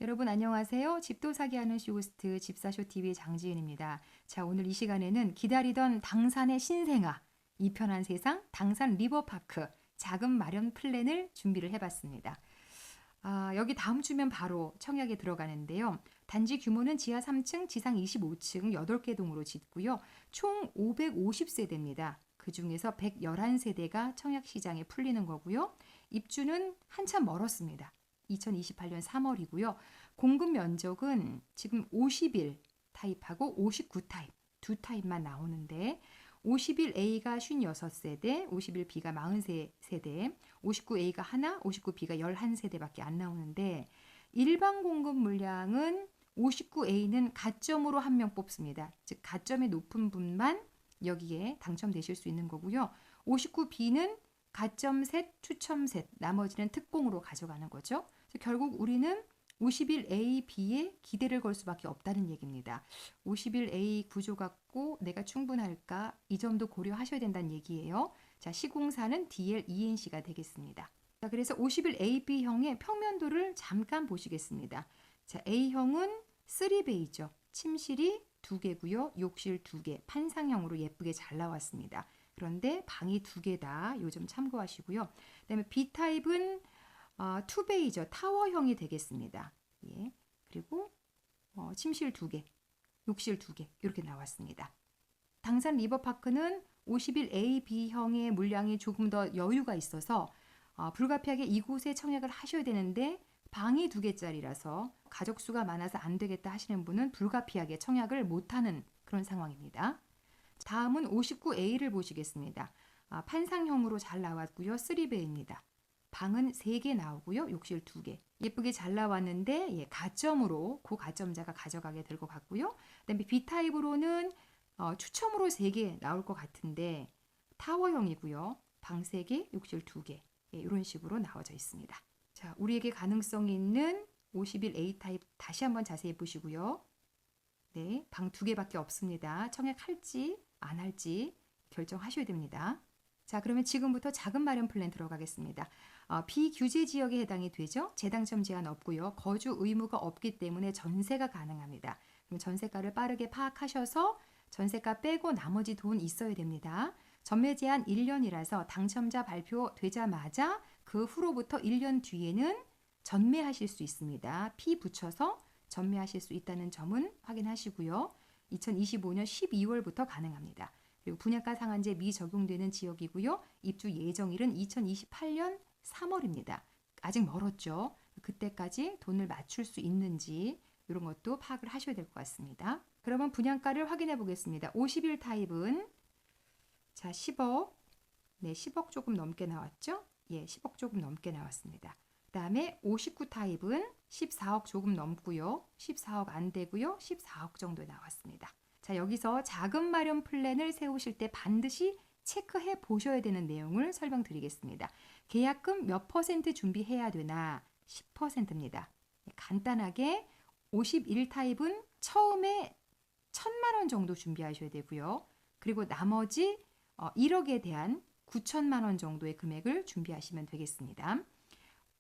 여러분 안녕하세요. 집도 사기 하는 쇼호스트 집사쇼TV의 장지은입니다. 자, 오늘 이 시간에는 기다리던 당산의 신생아, 이 편한 세상, 당산 리버파크 자금 마련 플랜을 준비를 해봤습니다. 여기 다음 주면 바로 청약에 들어가는데요. 단지 규모는 지하 3층, 지상 25층 8개 동으로 짓고요. 총 550세대입니다. 그 중에서 111세대가 청약 시장에 풀리는 거고요. 입주는 한참 멀었습니다. 2028년 3월이고요. 공급 면적은 지금 51 타입하고 59 타입 두 타입만 나오는데 51A가 56세대, 51B가 43세대, 59A가 하나, 59B가 11세대밖에 안 나오는데 일반 공급 물량은 59A는 가점으로 한 명 뽑습니다. 즉 가점이 높은 분만 여기에 당첨되실 수 있는 거고요. 59B는 가점 셋, 추첨 셋, 나머지는 특공으로 가져가는 거죠. 그래서 결국 우리는 51A, B에 기대를 걸 수밖에 없다는 얘기입니다. 51A 구조 갖고 내가 충분할까? 이 점도 고려하셔야 된다는 얘기예요. 자, 시공사는 DL-ENC가 되겠습니다. 자, 그래서 51AB형의 평면도를 잠깐 보시겠습니다. 자, A형은 3베이죠. 침실이 2개고요. 욕실 2개, 판상형으로 예쁘게 잘 나왔습니다. 그런데 방이 2개다. 요 점 참고하시고요. 그다음에 B타입은 2베이죠. 타워형이 되겠습니다. 예. 그리고 침실 2개, 욕실 2개 이렇게 나왔습니다. 당산 리버파크는 51A, B형의 물량이 조금 더 여유가 있어서 불가피하게 이곳에 청약을 하셔야 되는데 방이 2개짜리라서 가족 수가 많아서 안 되겠다 하시는 분은 불가피하게 청약을 못하는 그런 상황입니다. 다음은 59A를 보시겠습니다. 판상형으로 잘 나왔고요. 3배입니다. 방은 3개 나오고요. 욕실 2개. 예쁘게 잘 나왔는데 가점으로 고가점자가 가져가게 될 것 같고요. 그다음에 B타입으로는 추첨으로 3개 나올 것 같은데 타워형이고요. 방 3개, 욕실 2개. 이런 식으로 나와져 있습니다. 자, 우리에게 가능성이 있는 51A 타입 다시 한번 자세히 보시고요. 네, 방 2개밖에 없습니다. 청약할지 안 할지 결정하셔야 됩니다. 자, 그러면 지금부터 자금 마련 플랜 들어가겠습니다. 비규제 지역에 해당이 되죠. 재당첨 제한 없고요. 거주 의무가 없기 때문에 전세가 가능합니다. 그럼 전세가를 빠르게 파악하셔서 전세가 빼고 나머지 돈 있어야 됩니다. 전매 제한 1년이라서 당첨자 발표되자마자 그 후로부터 1년 뒤에는 전매하실 수 있습니다. 피 붙여서 전매하실 수 있다는 점은 확인하시고요. 2025년 12월부터 가능합니다. 그리고 분양가 상한제 미적용되는 지역이고요. 입주 예정일은 2028년 3월입니다. 아직 멀었죠. 그때까지 돈을 맞출 수 있는지 이런 것도 파악을 하셔야 될 것 같습니다. 그러면 분양가를 확인해 보겠습니다. 51 타입은 자 10억, 네 10억 조금 넘게 나왔죠? 예, 10억 조금 넘게 나왔습니다. 그 다음에 59 타입은 14억 조금 넘고요. 14억 안 되고요. 14억 정도 나왔습니다. 자, 여기서 자금 마련 플랜을 세우실 때 반드시 체크해 보셔야 되는 내용을 설명드리겠습니다. 계약금 몇 퍼센트 준비해야 되나? 10%입니다. 간단하게 51 타입은 처음에 1,000만 원 정도 준비하셔야 되고요. 그리고 나머지 1억에 대한 9천만 원 정도의 금액을 준비하시면 되겠습니다.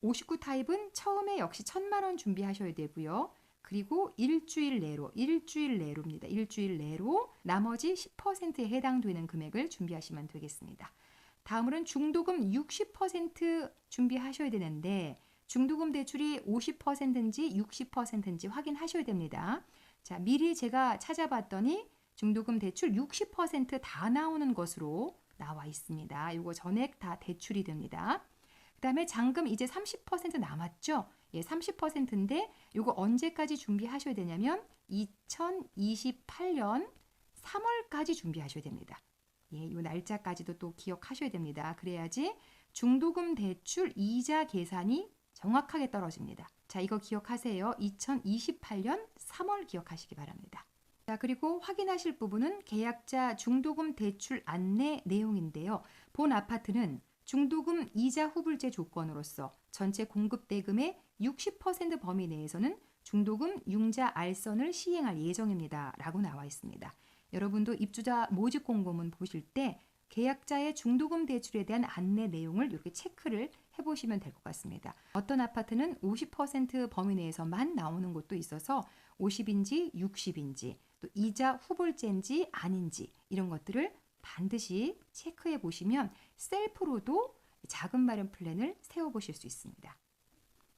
59 타입은 처음에 역시 1,000만 원 준비하셔야 되고요. 그리고 일주일 내로입니다. 일주일 내로 나머지 10%에 해당되는 금액을 준비하시면 되겠습니다. 다음으로는 중도금 60% 준비하셔야 되는데 중도금 대출이 50%인지 60%인지 확인하셔야 됩니다. 자, 미리 제가 찾아봤더니 중도금 대출 60% 나오는 것으로 나와 있습니다. 이거 전액 다 대출이 됩니다. 그 다음에 잔금 이제 30% 남았죠? 예, 30%인데 이거 언제까지 준비하셔야 되냐면 2028년 3월까지 준비하셔야 됩니다. 예, 이 날짜까지도 또 기억하셔야 됩니다. 그래야지 중도금 대출 이자 계산이 정확하게 떨어집니다. 자, 이거 기억하세요. 2028년 3월 기억하시기 바랍니다. 자, 그리고 확인하실 부분은 계약자 중도금 대출 안내 내용인데요. 본 아파트는 중도금 이자 후불제 조건으로서 전체 공급 대금의 60% 범위 내에서는 중도금 융자 알선을 시행할 예정입니다. 라고 나와 있습니다. 여러분도 입주자 모집 공고문 보실 때 계약자의 중도금 대출에 대한 안내 내용을 이렇게 체크를 해보시면 될 것 같습니다. 어떤 아파트는 50% 범위 내에서만 나오는 곳도 있어서 50인지 60인지 또 이자 후불제인지 아닌지 이런 것들을 반드시 체크해 보시면 셀프로도 자금 마련 플랜을 세워보실 수 있습니다.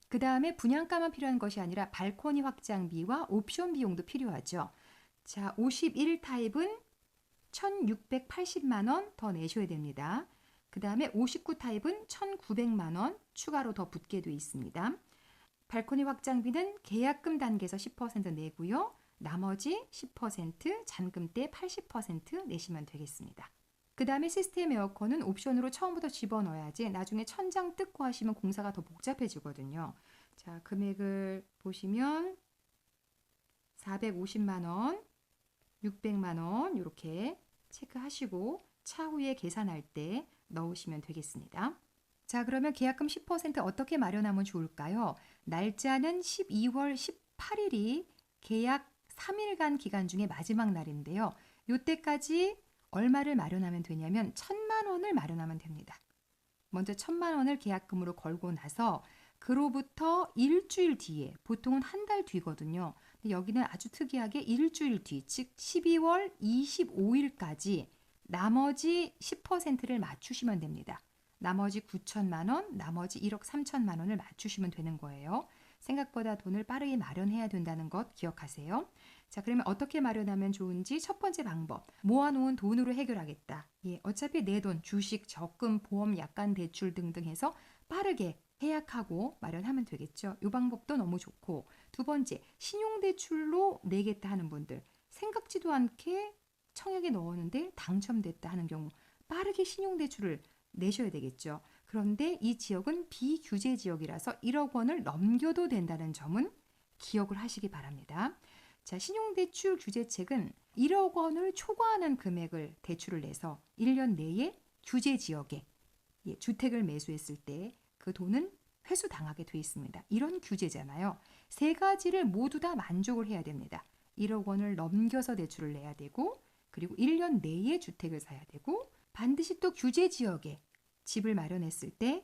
그 다음에 분양가만 필요한 것이 아니라 발코니 확장비와 옵션 비용도 필요하죠. 자, 51 타입은 1,680만 원 더 내셔야 됩니다. 그 다음에 59 타입은 1,900만 원 추가로 더 붙게 돼 있습니다. 발코니 확장비는 계약금 단계에서 10% 내고요. 나머지 10% 잔금 때 80% 내시면 되겠습니다. 그 다음에 시스템 에어컨은 옵션으로 처음부터 집어넣어야지 나중에 천장 뜯고 하시면 공사가 더 복잡해지거든요. 자, 금액을 보시면 450만 원, 600만 원 이렇게 체크하시고 차후에 계산할 때 넣으시면 되겠습니다. 자, 그러면 계약금 10% 어떻게 마련하면 좋을까요? 날짜는 12월 18일이 계약 3일간 기간 중에 마지막 날인데요. 이때까지 얼마를 마련하면 되냐면 1,000만 원을 마련하면 됩니다. 먼저 1,000만 원을 계약금으로 걸고 나서 그로부터 일주일 뒤에 보통은 한 달 뒤거든요. 근데 여기는 아주 특이하게 일주일 뒤, 즉 12월 25일까지 나머지 10%를 맞추시면 됩니다. 나머지 9천만 원, 나머지 1억 3천만 원을 맞추시면 되는 거예요. 생각보다 돈을 빠르게 마련해야 된다는 것 기억하세요. 자, 그러면 어떻게 마련하면 좋은지 첫 번째 방법. 모아놓은 돈으로 해결하겠다. 예, 어차피 내 돈, 주식, 적금, 보험, 약관 대출 등등 해서 빠르게 해약하고 마련하면 되겠죠. 이 방법도 너무 좋고 두 번째, 신용대출로 내겠다 하는 분들 생각지도 않게 청약에 넣었는데 당첨됐다 하는 경우 빠르게 신용대출을 내셔야 되겠죠. 그런데 이 지역은 비규제 지역이라서 1억 원을 넘겨도 된다는 점은 기억을 하시기 바랍니다. 자, 신용대출 규제책은 1억 원을 초과하는 금액을 대출을 내서 1년 내에 규제 지역에 주택을 매수했을 때 그 돈은 회수당하게 돼 있습니다. 이런 규제잖아요. 세 가지를 모두 다 만족을 해야 됩니다. 1억 원을 넘겨서 대출을 내야 되고 그리고 1년 내에 주택을 사야 되고 반드시 또 규제 지역에 집을 마련했을 때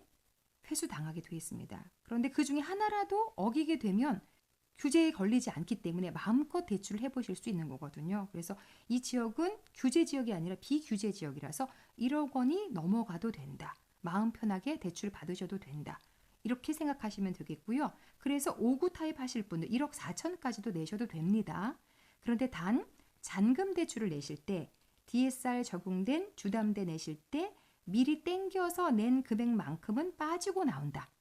회수당하게 돼 있습니다. 그런데 그 중에 하나라도 어기게 되면 규제에 걸리지 않기 때문에 마음껏 대출을 해보실 수 있는 거거든요. 그래서 이 지역은 규제 지역이 아니라 비규제 지역이라서 1억 원이 넘어가도 된다. 마음 편하게 대출 받으셔도 된다. 이렇게 생각하시면 되겠고요. 그래서 5구 타입 하실 분들 1억 4천까지도 내셔도 됩니다. 그런데 단 잔금 대출을 내실 때 DSR 적용된 주담대 내실 때 미리 땡겨서 낸 금액만큼은 빠지고 나온다.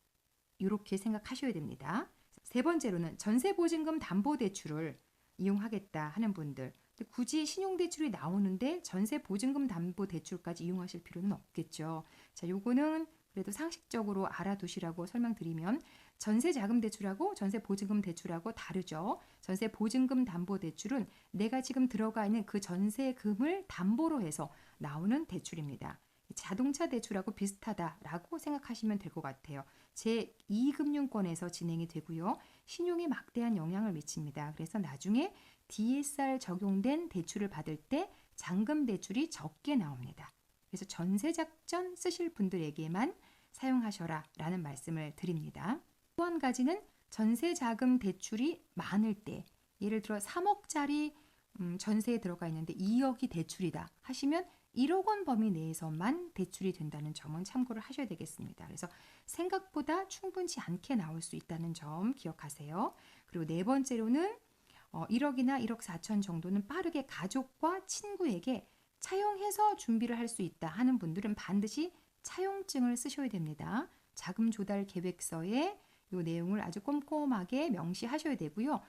이렇게 생각하셔야 됩니다. 세 번째로는 전세보증금 담보대출을 이용하겠다 하는 분들 굳이 신용대출이 나오는데 전세보증금 담보대출까지 이용하실 필요는 없겠죠. 자, 요거는 그래도 상식적으로 알아두시라고 설명드리면 전세자금대출하고 전세보증금대출하고 다르죠. 전세보증금 담보대출은 내가 지금 들어가 있는 그 전세금을 담보로 해서 나오는 대출입니다. 자동차 대출하고 비슷하다라고 생각하시면 될 것 같아요. 제2금융권에서 진행이 되고요. 신용에 막대한 영향을 미칩니다. 그래서 나중에 DSR 적용된 대출을 받을 때 잔금 대출이 적게 나옵니다. 그래서 전세작전 쓰실 분들에게만 사용하셔라 라는 말씀을 드립니다. 또 한 가지는 전세자금 대출이 많을 때 예를 들어 3억짜리 전세에 들어가 있는데 2억이 대출이다 하시면 1억 원 범위 내에서만 대출이 된다는 점은 참고를 하셔야 되겠습니다. 그래서 생각보다 충분치 않게 나올 수 있다는 점 기억하세요. 그리고 네 번째로는 1억이나 1억 4천 정도는 빠르게 가족과 친구에게 차용해서 준비를 할 수 있다 하는 분들은 반드시 차용증을 쓰셔야 됩니다. 자금 조달 계획서에 이 내용을 아주 꼼꼼하게 명시하셔야 되고요.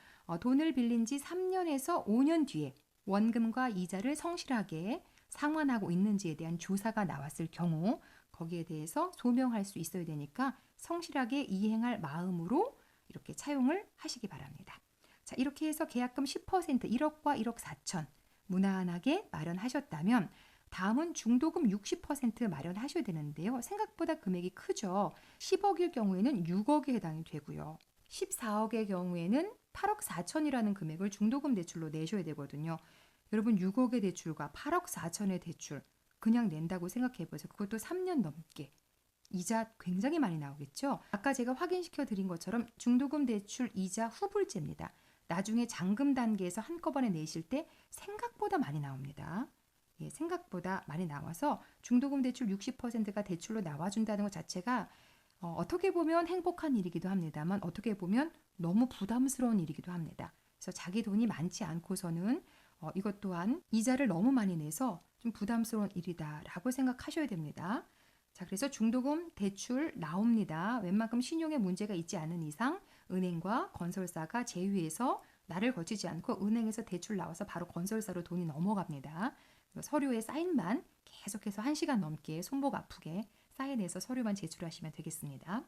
돈을 빌린 지 3년에서 5년 뒤에 원금과 이자를 성실하게 상환하고 있는지에 대한 조사가 나왔을 경우 거기에 대해서 소명할 수 있어야 되니까 성실하게 이행할 마음으로 이렇게 차용을 하시기 바랍니다. 자, 이렇게 해서 계약금 10% 1억과 1억 4천 무난하게 마련하셨다면 다음은 중도금 60% 마련하셔야 되는데요. 생각보다 금액이 크죠. 10억일 경우에는 6억에 해당이 되고요. 14억의 경우에는 8억 4천이라는 금액을 중도금 대출로 내셔야 되거든요. 여러분 6억의 대출과 8억 4천의 대출 그냥 낸다고 생각해 보세요. 그것도 3년 넘게. 이자 굉장히 많이 나오겠죠. 아까 제가 확인시켜 드린 것처럼 중도금 대출 이자 후불제입니다. 나중에 잔금 단계에서 한꺼번에 내실 때 생각보다 많이 나옵니다. 예, 생각보다 많이 나와서 중도금 대출 60%가 대출로 나와준다는 것 자체가 어떻게 보면 행복한 일이기도 합니다만 어떻게 보면 너무 부담스러운 일이기도 합니다. 그래서 자기 돈이 많지 않고서는 이것 또한 이자를 너무 많이 내서 좀 부담스러운 일이다라고 생각하셔야 됩니다. 자, 그래서 중도금 대출 나옵니다. 웬만큼 신용에 문제가 있지 않은 이상 은행과 건설사가 제휴해서 나를 거치지 않고 은행에서 대출 나와서 바로 건설사로 돈이 넘어갑니다. 서류에 사인만 계속해서 1시간 넘게 손목 아프게 사인해서 서류만 제출하시면 되겠습니다.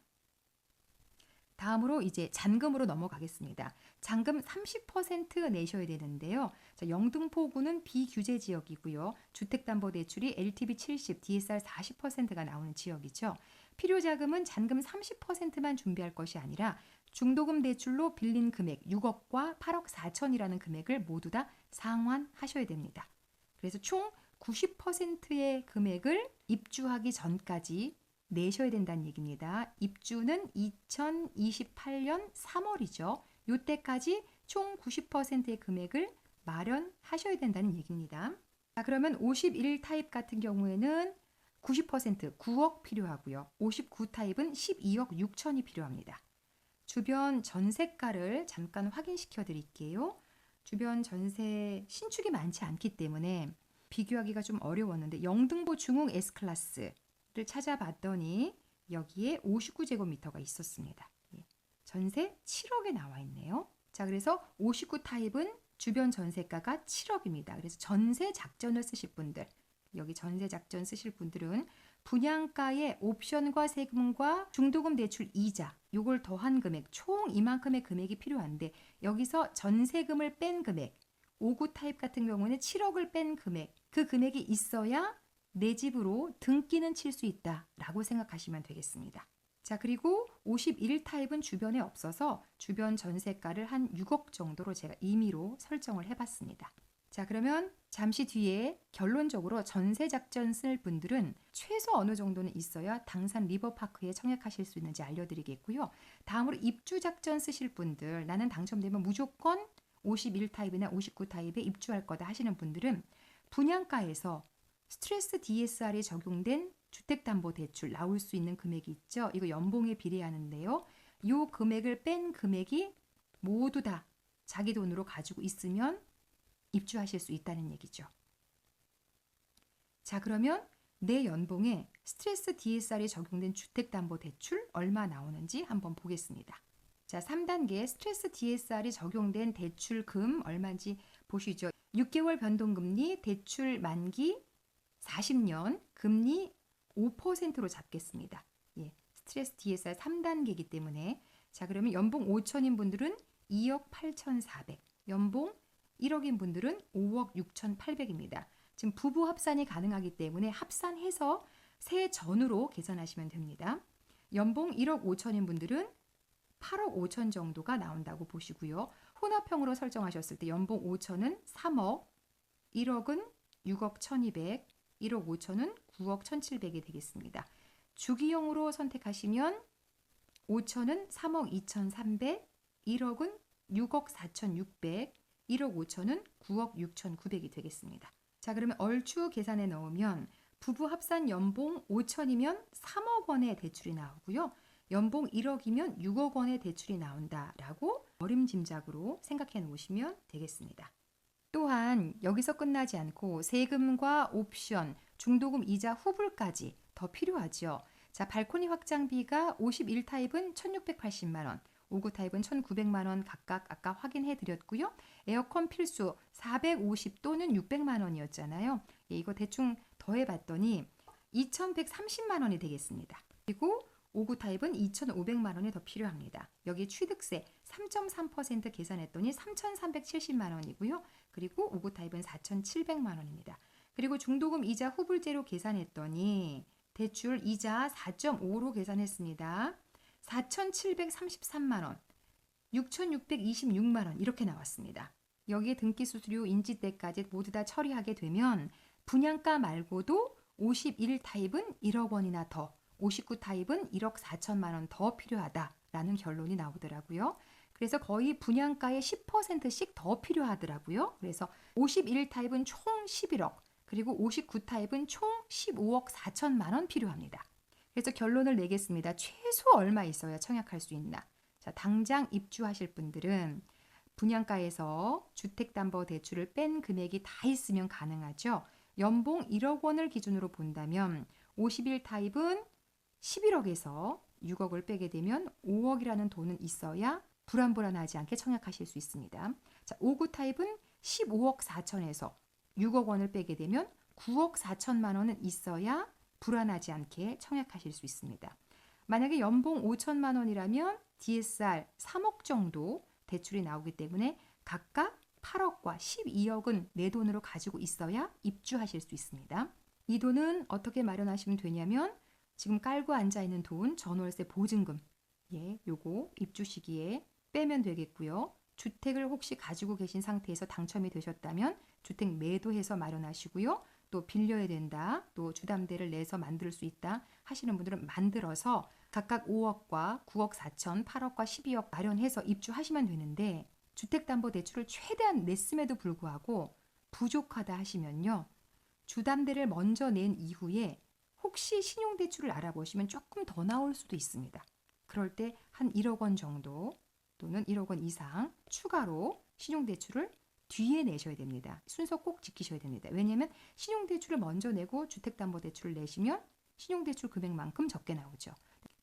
다음으로 이제 잔금으로 넘어가겠습니다. 잔금 30% 내셔야 되는데요. 자, 영등포구는 비규제 지역이고요. 주택담보대출이 LTV 70, DSR 40%가 나오는 지역이죠. 필요자금은 잔금 30%만 준비할 것이 아니라 중도금 대출로 빌린 금액 6억과 8억 4천이라는 금액을 모두 다 상환하셔야 됩니다. 그래서 총 90%의 금액을 입주하기 전까지 내셔야 된다는 얘기입니다. 입주는 2028년 3월이죠. 이때까지 총 90%의 금액을 마련하셔야 된다는 얘기입니다. 자, 그러면 51 타입 같은 경우에는 90% 9억 필요하고요. 59 타입은 12억 6천이 필요합니다. 주변 전세가를 잠깐 확인시켜 드릴게요. 주변 전세 신축이 많지 않기 때문에 비교하기가 좀 어려웠는데 영등포 중흥 S클래스를 찾아봤더니 여기에 59제곱미터가 있었습니다. 전세 7억에 나와 있네요. 자, 그래서 59 타입은 주변 전세가가 7억입니다. 그래서 전세 작전을 쓰실 분들, 여기 전세 작전 쓰실 분들은 분양가의 옵션과 세금과 중도금 대출 이자 요걸 더한 금액 총 이만큼의 금액이 필요한데 여기서 전세금을 뺀 금액 59 타입 같은 경우는 7억을 뺀 금액 그 금액이 있어야 내 집으로 등기는 칠 수 있다라고 생각하시면 되겠습니다. 자, 그리고 51 타입은 주변에 없어서 주변 전세가를 한 6억 정도로 제가 임의로 설정을 해봤습니다. 자, 그러면 잠시 뒤에 결론적으로 전세 작전 쓸 분들은 최소 어느 정도는 있어야 당산 리버파크에 청약하실 수 있는지 알려드리겠고요. 다음으로 입주 작전 쓰실 분들, 나는 당첨되면 무조건 51 타입이나 59 타입에 입주할 거다 하시는 분들은 분양가에서 스트레스 DSR에 적용된 주택담보대출 나올 수 있는 금액이 있죠. 이거 연봉에 비례하는데요. 이 금액을 뺀 금액이 모두 다 자기 돈으로 가지고 있으면 입주하실 수 있다는 얘기죠. 자, 그러면 내 연봉에 스트레스 DSR에 적용된 주택담보대출 얼마 나오는지 한번 보겠습니다. 자, 3단계 스트레스 DSR이 적용된 대출금 얼마인지 보시죠. 6개월 변동금리, 대출 만기 40년, 금리 5%로 잡겠습니다. 예, 스트레스 DSR 3단계이기 때문에 자, 그러면 연봉 5천인 분들은 2억 8,400, 연봉 1억인 분들은 5억 6,800입니다. 지금 부부 합산이 가능하기 때문에 합산해서 세 전으로 계산하시면 됩니다. 연봉 1억 5천인 분들은 8억 5천 정도가 나온다고 보시고요. 혼합형으로 설정하셨을 때 연봉 5천은 3억, 1억은 6억 1,200, 1억 5천은 9억 1,700이 되겠습니다. 주기형으로 선택하시면 5천은 3억 2,300, 1억은 6억 4,600, 1억 5천은 9억 6,900이 되겠습니다. 자, 그러면 얼추 계산해 넣으면 부부 합산 연봉 5천이면 3억 원의 대출이 나오고요. 연봉 1억이면 6억 원의 대출이 나온다라고 어림짐작으로 생각해 놓으시면 되겠습니다. 또한 여기서 끝나지 않고 세금과 옵션, 중도금 이자 후불까지 더 필요하죠. 자, 발코니 확장비가 51 타입은 1,680만 원, 59 타입은 1,900만 원 각각 아까 확인해 드렸고요. 에어컨 필수 450 또는 600만 원이었잖아요. 예, 이거 대충 더해 봤더니 2,130만 원이 되겠습니다. 그리고 59 타입은 2,500만 원이 더 필요합니다. 여기 취득세 3.3% 계산했더니 3,370만 원이고요. 그리고 59 타입은 4,700만 원입니다. 그리고 중도금 이자 후불제로 계산했더니 대출 이자 4.5로 계산했습니다. 4,733만 원, 6,626만 원 이렇게 나왔습니다. 여기에 등기 수수료, 인지 때까지 모두 다 처리하게 되면 분양가 말고도 51 타입은 1억 원이나 더, 59 타입은 1억 4천만 원 더 필요하다라는 결론이 나오더라고요. 그래서 거의 분양가의 10%씩 더 필요하더라고요. 그래서 51 타입은 총 11억, 그리고 59 타입은 총 15억 4천만 원 필요합니다. 그래서 결론을 내겠습니다. 최소 얼마 있어야 청약할 수 있나? 자, 당장 입주하실 분들은 분양가에서 주택담보대출을 뺀 금액이 다 있으면 가능하죠. 연봉 1억 원을 기준으로 본다면 51 타입은 11억에서 6억을 빼게 되면 5억이라는 돈은 있어야 불안불안하지 않게 청약하실 수 있습니다. 자, 59 타입은 15억 4천에서 6억 원을 빼게 되면 9억 4천만 원은 있어야 불안하지 않게 청약하실 수 있습니다. 만약에 연봉 5천만 원이라면 DSR 3억 정도 대출이 나오기 때문에 각각 8억과 12억은 내 돈으로 가지고 있어야 입주하실 수 있습니다. 이 돈은 어떻게 마련하시면 되냐면 지금 깔고 앉아있는 돈, 전월세 보증금, 요거 입주 시기에 빼면 되겠고요. 주택을 혹시 가지고 계신 상태에서 당첨이 되셨다면 주택 매도해서 마련하시고요. 또 빌려야 된다, 또 주담대를 내서 만들 수 있다 하시는 분들은 만들어서 각각 5억과 9억 4천, 8억과 12억 마련해서 입주하시면 되는데 주택담보대출을 최대한 냈음에도 불구하고 부족하다 하시면요. 주담대를 먼저 낸 이후에 혹시 신용대출을 알아보시면 조금 더 나올 수도 있습니다. 그럴 때 한 1억 원 정도 또는 1억 원 이상 추가로 신용대출을 뒤에 내셔야 됩니다. 순서 꼭 지키셔야 됩니다. 왜냐하면 신용대출을 먼저 내고 주택담보대출을 내시면 신용대출 금액만큼 적게 나오죠.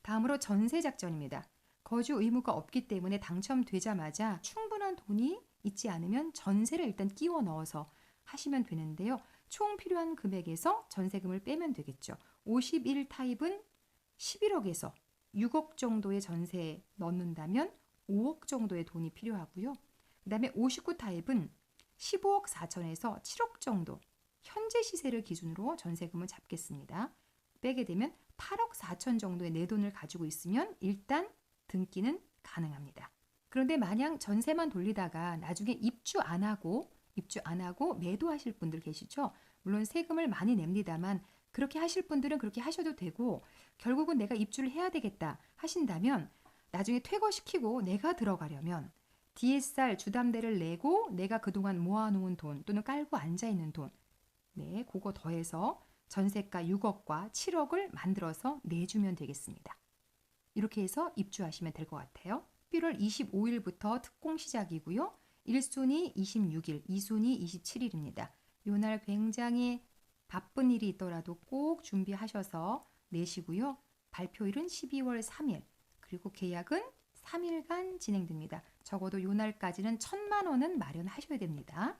다음으로 전세작전입니다. 거주 의무가 없기 때문에 당첨되자마자 충분한 돈이 있지 않으면 전세를 일단 끼워 넣어서 하시면 되는데요. 총 필요한 금액에서 전세금을 빼면 되겠죠. 51 타입은 11억에서 6억 정도의 전세에 넣는다면 5억 정도의 돈이 필요하고요. 그 다음에 59 타입은 15억 4천에서 7억 정도 현재 시세를 기준으로 전세금을 잡겠습니다. 빼게 되면 8억 4천 정도의 내 돈을 가지고 있으면 일단 등기는 가능합니다. 그런데 만약 전세만 돌리다가 나중에 입주 안 하고 매도하실 분들 계시죠? 물론 세금을 많이 냅니다만 그렇게 하실 분들은 그렇게 하셔도 되고 결국은 내가 입주를 해야 되겠다 하신다면 나중에 퇴거시키고 내가 들어가려면 DSR 주담대를 내고 내가 그동안 모아놓은 돈 또는 깔고 앉아있는 돈 그거 더해서 전세가 6억과 7억을 만들어서 내주면 되겠습니다. 이렇게 해서 입주하시면 될 것 같아요. 11월 25일부터 특공 시작이고요. 1순위 26일, 2순위 27일입니다. 이날 굉장히 바쁜 일이 있더라도 꼭 준비하셔서 내시고요. 발표일은 12월 3일, 그리고 계약은 3일간 진행됩니다. 적어도 이날까지는 1,000만 원은 마련하셔야 됩니다.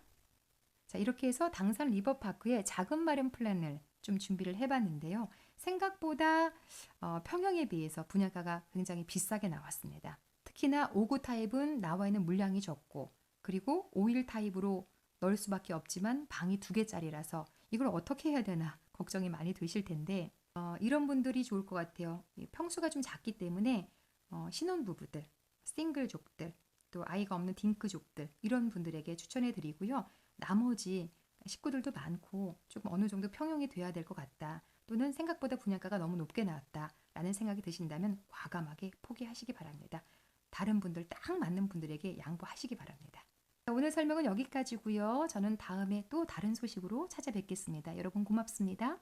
자, 이렇게 해서 당산 리버파크의 자금 마련 플랜을 좀 준비를 해봤는데요. 생각보다 평형에 비해서 분양가가 굉장히 비싸게 나왔습니다. 특히나 59 타입은 나와 있는 물량이 적고 그리고 51 타입으로 넣을 수밖에 없지만 방이 2개짜리라서 이걸 어떻게 해야 되나 걱정이 많이 되실 텐데 이런 분들이 좋을 것 같아요. 평수가 좀 작기 때문에 신혼부부들, 싱글족들, 또 아이가 없는 딩크족들 이런 분들에게 추천해 드리고요. 나머지 식구들도 많고 조금 어느 정도 평형이 돼야 될 것 같다. 또는 생각보다 분양가가 너무 높게 나왔다 라는 생각이 드신다면 과감하게 포기하시기 바랍니다. 다른 분들 딱 맞는 분들에게 양보하시기 바랍니다. 오늘 설명은 여기까지고요. 저는 다음에 또 다른 소식으로 찾아뵙겠습니다. 여러분 고맙습니다.